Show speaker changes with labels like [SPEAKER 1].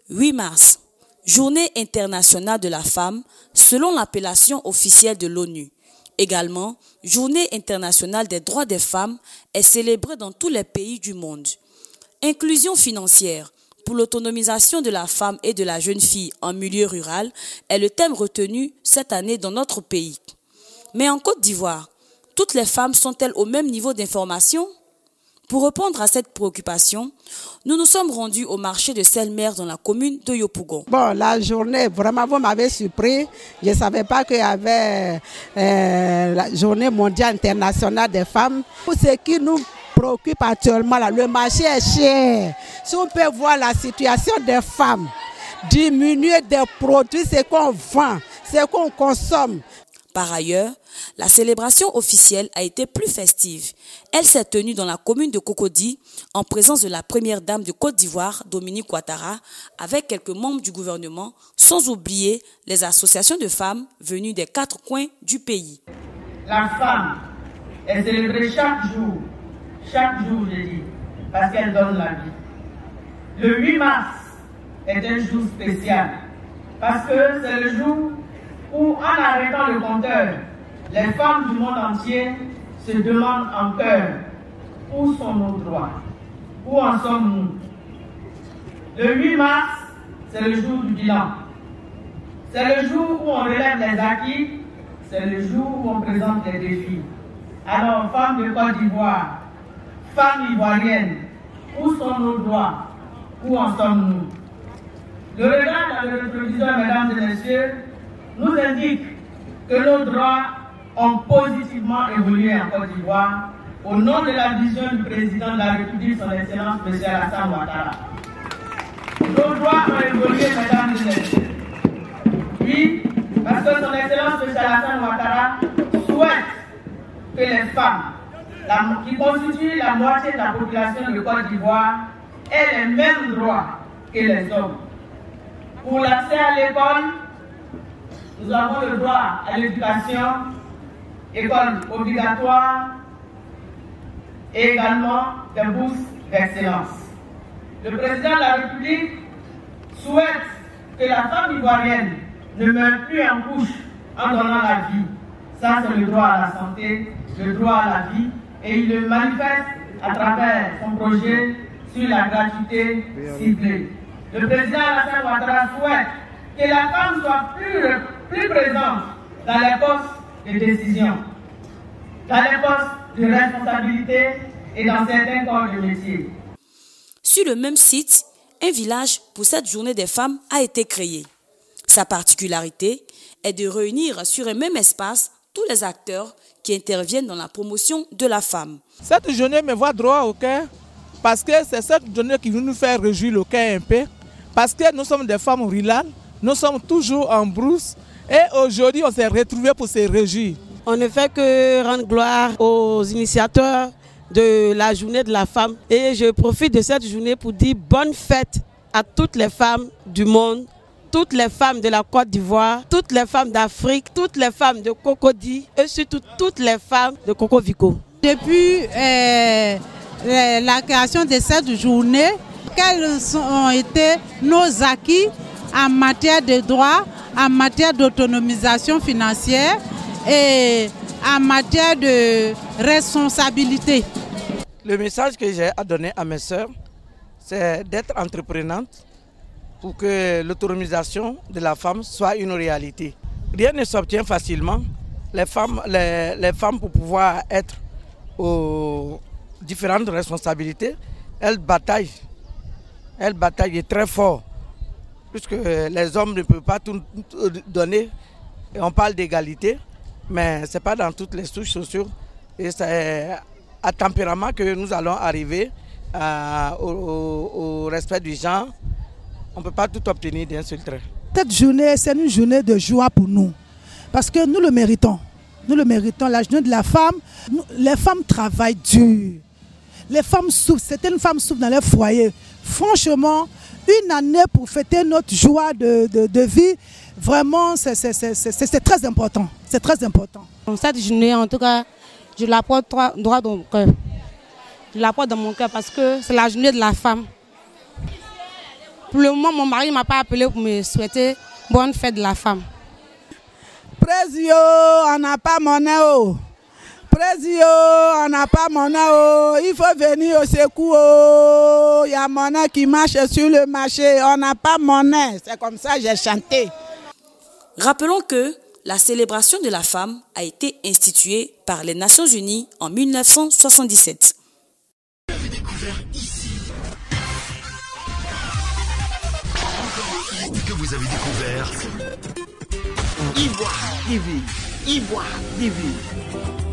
[SPEAKER 1] 8 mars, Journée internationale de la femme selon l'appellation officielle de l'ONU. Également, Journée internationale des droits des femmes est célébrée dans tous les pays du monde. Inclusion financière pour l'autonomisation de la femme et de la jeune fille en milieu rural est le thème retenu cette année dans notre pays. Mais en Côte d'Ivoire, toutes les femmes sont-elles au même niveau d'information? Pour répondre à cette préoccupation, nous nous sommes rendus au marché de Selmer dans la commune de Yopougon.
[SPEAKER 2] Bon, la journée, vraiment, vous m'avez surpris. Je ne savais pas qu'il y avait la journée mondiale internationale des femmes. Ce qui nous préoccupe actuellement, là, le marché est cher. Si on peut voir la situation des femmes, diminuer des produits, c'est qu'on vend, c'est qu'on consomme.
[SPEAKER 1] Par ailleurs, la célébration officielle a été plus festive. Elle s'est tenue dans la commune de Cocody, en présence de la première dame de Côte d'Ivoire, Dominique Ouattara, avec quelques membres du gouvernement, sans oublier les associations de femmes venues des 4 coins du pays.
[SPEAKER 3] La femme est célébrée chaque jour, je dis, parce qu'elle donne la vie. Le 8 mars est un jour spécial, parce que c'est le jour où, en arrêtant le compteur, les femmes du monde entier se demandent en cœur où sont nos droits, où en sommes-nous. Le 8 mars, c'est le jour du bilan. C'est le jour où on relève les acquis, c'est le jour où on présente les défis. Alors, femmes de Côte d'Ivoire, femmes ivoiriennes, où sont nos droits, où en sommes-nous? Le regard dans le rétroviseur, mesdames et messieurs, nous indique que nos droits ont positivement évolué en Côte d'Ivoire au nom de la vision du président de la République, son Excellence M. Alassane Ouattara. Nos droits ont évolué, mesdames et messieurs. Oui, parce que son Excellence M. Alassane Ouattara souhaite que les femmes, qui constituent la moitié de la population de Côte d'Ivoire, aient les mêmes droits que les hommes. Pour l'accès à l'école, nous avons le droit à l'éducation, école obligatoire et également des bourses d'excellence. Le président de la République souhaite que la femme ivoirienne ne meure plus en couche en donnant la vie. Ça, c'est le droit à la santé, le droit à la vie, et il le manifeste à travers son projet sur la gratuité ciblée. Le président Alassane Ouattara souhaite que la femme soit plus présente dans les postes de décision, dans les postes de responsabilité et dans certains corps de métier.
[SPEAKER 1] Sur le même site, un village pour cette journée des femmes a été créé. Sa particularité est de réunir sur un même espace tous les acteurs qui interviennent dans la promotion de la femme.
[SPEAKER 4] Cette journée me voit droit au cœur parce que c'est cette journée qui veut nous faire réjouir le cœur un peu. Parce que nous sommes des femmes rurales, nous sommes toujours en brousse et aujourd'hui on s'est retrouvés pour se réjouir.
[SPEAKER 2] On ne fait que rendre gloire aux initiateurs de la journée de la femme et je profite de cette journée pour dire bonne fête à toutes les femmes du monde, toutes les femmes de la Côte d'Ivoire, toutes les femmes d'Afrique, toutes les femmes de Cocody et surtout toutes les femmes de Cocovico.
[SPEAKER 5] Depuis la création de cette journée, quels ont été nos acquis en matière de droits, en matière d'autonomisation financière et en matière de responsabilité?
[SPEAKER 4] Le message que j'ai à donner à mes sœurs, c'est d'être entreprenante pour que l'autonomisation de la femme soit une réalité. Rien ne s'obtient facilement. Les femmes pour pouvoir être aux différentes responsabilités, elles bataillent très fort, puisque les hommes ne peuvent pas tout donner. Et on parle d'égalité, mais ce n'est pas dans toutes les souches sociaux. Et c'est à tempérament que nous allons arriver au respect du genre. On ne peut pas tout obtenir d'un seul trait.
[SPEAKER 6] Cette journée, c'est une journée de joie pour nous, parce que nous le méritons. Nous le méritons, la journée de la femme. Les femmes travaillent dur. Les femmes souffrent, certaines femmes souffrent dans leur foyer. Franchement, une année pour fêter notre joie de vie, vraiment, c'est très important. C'est très important.
[SPEAKER 7] Cette journée, en tout cas, je la porte droit dans mon cœur. Je la porte dans mon cœur parce que c'est la journée de la femme. Pour le moment, mon mari ne m'a pas appelé pour me souhaiter bonne fête de la femme.
[SPEAKER 2] Présio, on n'a pas monnaie. Oh. Présio, on n'a pas monnaie. Oh. Il faut venir au secours. Oh. Il y a monnaie qui marche sur le marché. On n'a pas monnaie. C'est comme ça que j'ai chanté.
[SPEAKER 1] Rappelons que la célébration de la femme a été instituée par les Nations Unies en 1977.
[SPEAKER 8] Que vous avez découvert Ivoire TV. Ivoire TV.